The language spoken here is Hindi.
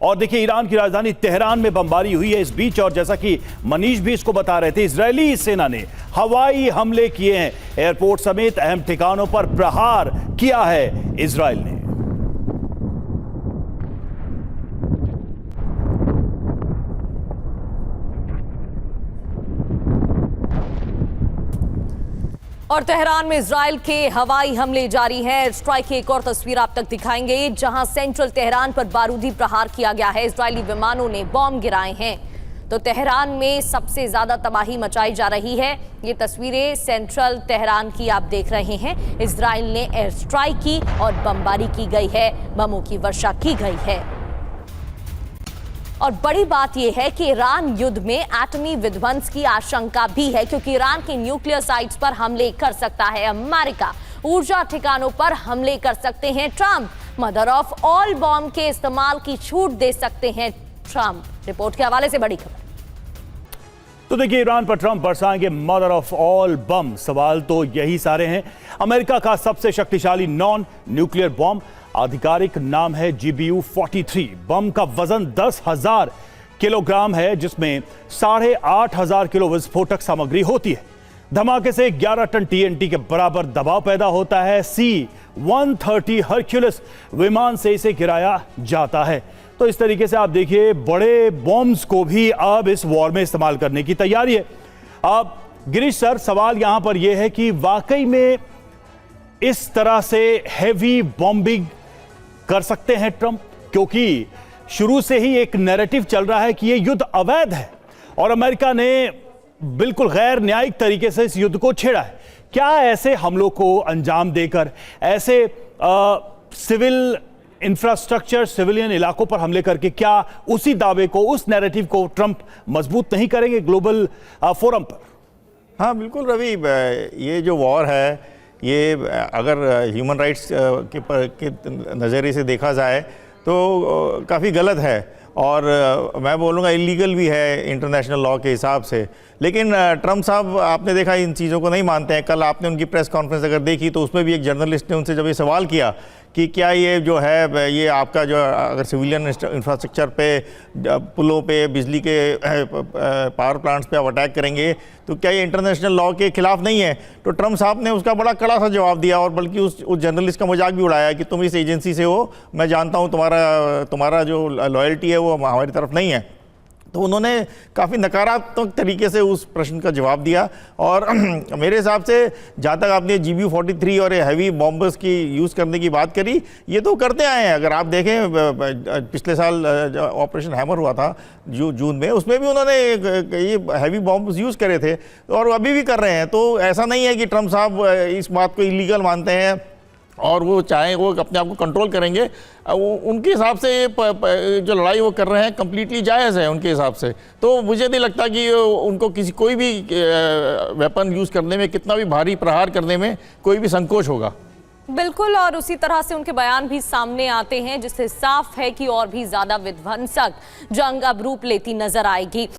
और देखिए ईरान की राजधानी तेहरान में बमबारी हुई है इस बीच, और जैसा कि मनीष भी इसको बता रहे थे, इजरायली सेना ने हवाई हमले किए हैं। एयरपोर्ट समेत अहम ठिकानों पर प्रहार किया है इजरायल ने। और तेहरान में इजरायल के हवाई हमले जारी हैं। एयर स्ट्राइक की एक और तस्वीर आप तक दिखाएंगे, जहां सेंट्रल तेहरान पर बारूदी प्रहार किया गया है। इजरायली विमानों ने बॉम्ब गिराए हैं। तो तेहरान में सबसे ज्यादा तबाही मचाई जा रही है। ये तस्वीरें सेंट्रल तेहरान की आप देख रहे हैं। इजरायल ने एयर स्ट्राइक की और बमबारी की गई है, बमों की वर्षा की गई है। और बड़ी बात यह है कि ईरान युद्ध में एटमी विध्वंस की आशंका भी है, क्योंकि ईरान के न्यूक्लियर साइट्स पर हमले कर सकता है अमेरिका। ऊर्जा ठिकानों पर हमले कर सकते हैं Trump. Mother of all bomb के इस्तेमाल की छूट दे सकते हैं ट्रंप। रिपोर्ट के हवाले से बड़ी खबर। तो देखिए ईरान पर ट्रंप बरसाएंगे मदर ऑफ ऑल बम। सवाल तो यही सारे हैं। अमेरिका का सबसे शक्तिशाली नॉन न्यूक्लियर बॉम्ब, आधिकारिक नाम है GBU-43। बम का वजन 10,000 किलोग्राम है, जिसमें 8,500 किलो विस्फोटक सामग्री होती है। धमाके से 11 टन TNT के बराबर दबाव पैदा होता है। C-130 हरक्यूलिस विमान से इसे गिराया जाता है। तो इस तरीके से आप देखिए बड़े बॉम्ब्स को भी अब इस वॉर में इस्तेमाल करने की तैयारी है। अब गिरीश सर, सवाल यहां पर यह है कि वाकई में इस तरह से हैवी बॉम्बिंग कर सकते हैं ट्रंप? क्योंकि शुरू से ही एक नैरेटिव चल रहा है कि यह युद्ध अवैध है और अमेरिका ने बिल्कुल गैर न्यायिक तरीके से इस युद्ध को छेड़ा है। क्या ऐसे हमलों को अंजाम देकर ऐसे सिविल इंफ्रास्ट्रक्चर, सिविलियन इलाकों पर हमले करके क्या उसी दावे को, उस नैरेटिव को ट्रंप मजबूत नहीं करेंगे ग्लोबल फोरम पर? हाँ बिल्कुल रवि, ये जो वॉर है ये अगर ह्यूमन राइट्स के नज़रिए से देखा जाए तो काफ़ी गलत है, और मैं बोलूँगा इलीगल भी है इंटरनेशनल लॉ के हिसाब से। लेकिन ट्रंप साहब, आपने देखा इन चीज़ों को नहीं मानते हैं। कल आपने उनकी प्रेस कॉन्फ्रेंस अगर देखी तो उसमें भी एक जर्नलिस्ट ने उनसे जब ये सवाल किया कि क्या ये जो है ये आपका जो अगर सिविलियन इंफ्रास्ट्रक्चर पे, पुलों पे, बिजली के पावर प्लांट्स पे आप अटैक करेंगे तो क्या ये इंटरनेशनल लॉ के खिलाफ नहीं है? तो ट्रंप साहब ने उसका बड़ा कड़ा सा जवाब दिया, और बल्कि उस जर्नलिस्ट का मजाक भी उड़ाया कि तुम इस एजेंसी से हो, मैं जानता हूँ तुम्हारा जो लॉयल्टी है वो हमारी तरफ नहीं है। तो उन्होंने काफ़ी नकारात्मक तरीके से उस प्रश्न का जवाब दिया। और मेरे हिसाब से जहाँ तक आपने GBU-43 और हैवी बॉम्बर्स की यूज़ करने की बात करी, ये तो करते आए हैं। अगर आप देखें पिछले साल ऑपरेशन हैमर हुआ था जून में, उसमें भी उन्होंने ये हैवी बॉम्ब्स यूज़ करे थे और अभी भी कर रहे हैं। तो ऐसा नहीं है कि ट्रंप साहब इस बात को इलीगल मानते हैं और वो चाहें वो अपने आप को कंट्रोल करेंगे। उनके हिसाब से ये जो लड़ाई वो कर रहे हैं कंप्लीटली जायज़ है उनके हिसाब से। तो मुझे नहीं लगता कि उनको कोई भी वेपन यूज़ करने में, कितना भी भारी प्रहार करने में कोई भी संकोच होगा। बिल्कुल, और उसी तरह से उनके बयान भी सामने आते हैं, जिससे साफ है कि और भी ज्यादा विध्वंसक जंग अब रूप लेती नजर आएगी।